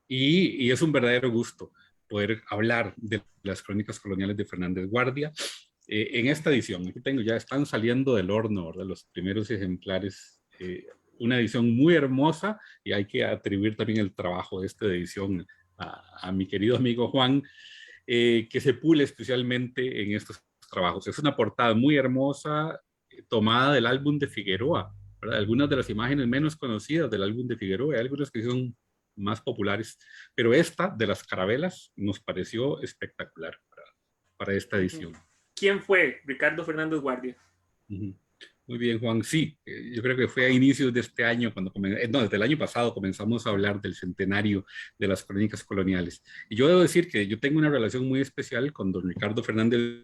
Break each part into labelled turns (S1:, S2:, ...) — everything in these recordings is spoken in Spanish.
S1: y es un verdadero gusto poder hablar de las crónicas coloniales de Fernández Guardia. En esta edición, aquí tengo, ya están saliendo del horno, ¿verdad? Los primeros ejemplares, una edición muy hermosa, y hay que atribuir también el trabajo de esta edición a mi querido amigo Juan, que se pule especialmente en estos trabajos. Es una portada muy hermosa, tomada del álbum de Figueroa, ¿verdad? Algunas de las imágenes menos conocidas del álbum de Figueroa, hay algunas que son más populares, pero esta de las carabelas nos pareció espectacular para esta edición.
S2: ¿Quién fue Ricardo Fernández Guardia?
S1: Muy bien, Juan. Sí, yo creo que fue a inicios de este año, no, desde el año pasado comenzamos a hablar del centenario de las crónicas coloniales. Y yo debo decir que yo tengo una relación muy especial con don Ricardo Fernández,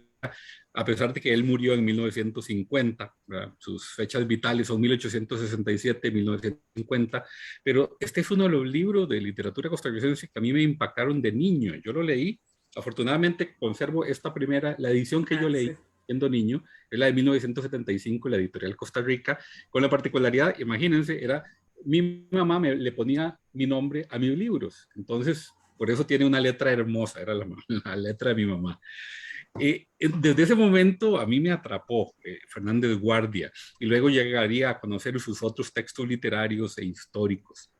S1: a pesar de que él murió en 1950, ¿verdad? Sus fechas vitales son 1867, 1950, pero este es uno de los libros de literatura costarricense que a mí me impactaron de niño. Yo lo leí, afortunadamente conservo esta primera, la edición que yo leí
S2: Sí.
S1: siendo niño, es la de 1975, la editorial Costa Rica, con la particularidad, imagínense, era mi mamá le ponía mi nombre a mis libros, entonces por eso tiene una letra hermosa, era la letra de mi mamá. Desde ese momento a mí me atrapó Fernández Guardia, y luego llegaría a conocer sus otros textos literarios e históricos,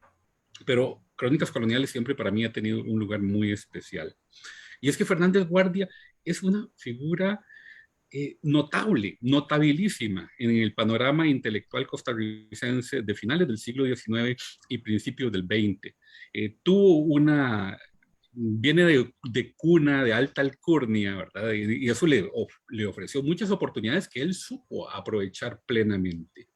S1: pero Crónicas Coloniales siempre para mí ha tenido un lugar muy especial. Y es que Fernández Guardia es una figura notable, notabilísima en el panorama intelectual costarricense de finales del siglo XIX y principios del XX. Tuvo viene de cuna de alta alcurnia, ¿verdad? Y eso le ofreció muchas oportunidades que él supo aprovechar plenamente.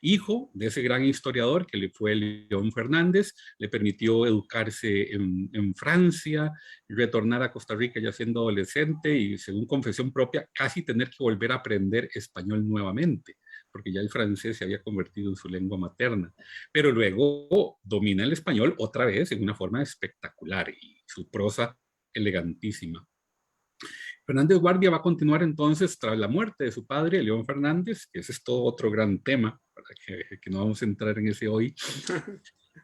S1: Hijo de ese gran historiador que le fue León Fernández, le permitió educarse en Francia, retornar a Costa Rica ya siendo adolescente y, según confesión propia, casi tener que volver a aprender español nuevamente, porque ya el francés se había convertido en su lengua materna. Pero luego domina el español otra vez en una forma espectacular y su prosa elegantísima. Fernández Guardia va a continuar entonces tras la muerte de su padre, León Fernández, que ese es todo otro gran tema, que no vamos a entrar en ese hoy.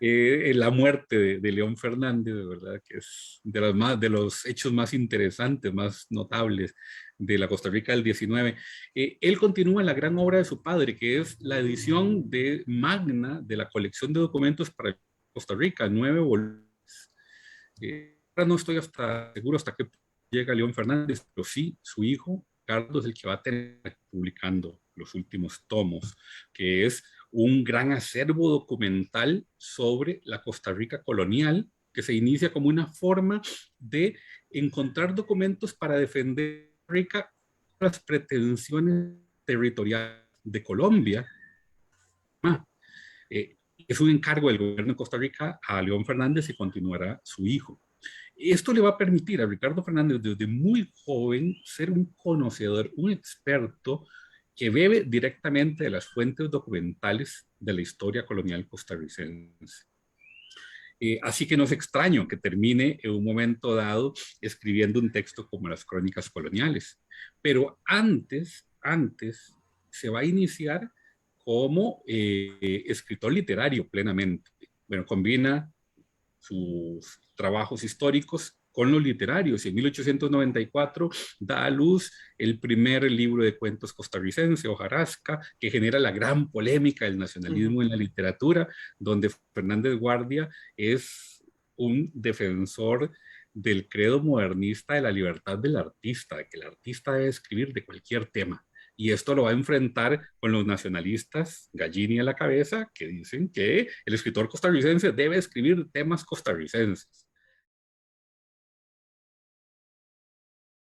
S1: La muerte de León Fernández, de verdad, que es de los hechos más interesantes, más notables de la Costa Rica del 19. Él continúa en la gran obra de su padre, que es la edición de magna de la colección de documentos para Costa Rica, 9 volúmenes. Ahora no estoy seguro hasta qué llega León Fernández, pero sí, su hijo, Carlos, es el que va a tener publicando los últimos tomos, que es un gran acervo documental sobre la Costa Rica colonial, que se inicia como una forma de encontrar documentos para defender Rica las pretensiones territoriales de Colombia. Es un encargo del gobierno de Costa Rica a León Fernández y continuará su hijo. Esto le va a permitir a Ricardo Fernández desde muy joven ser un conocedor, un experto que bebe directamente de las fuentes documentales de la historia colonial costarricense. Así que no es extraño que termine en un momento dado escribiendo un texto como las Crónicas Coloniales. Pero antes se va a iniciar como escritor literario plenamente. Bueno, combina sus trabajos históricos con los literarios, y en 1894 da a luz el primer libro de cuentos costarricense, Hojarasca, que genera la gran polémica del nacionalismo en la literatura, donde Fernández Guardia es un defensor del credo modernista de la libertad del artista, de que el artista debe escribir de cualquier tema. Y esto lo va a enfrentar con los nacionalistas, Gallini a la cabeza, que dicen que el escritor costarricense debe escribir temas costarricenses.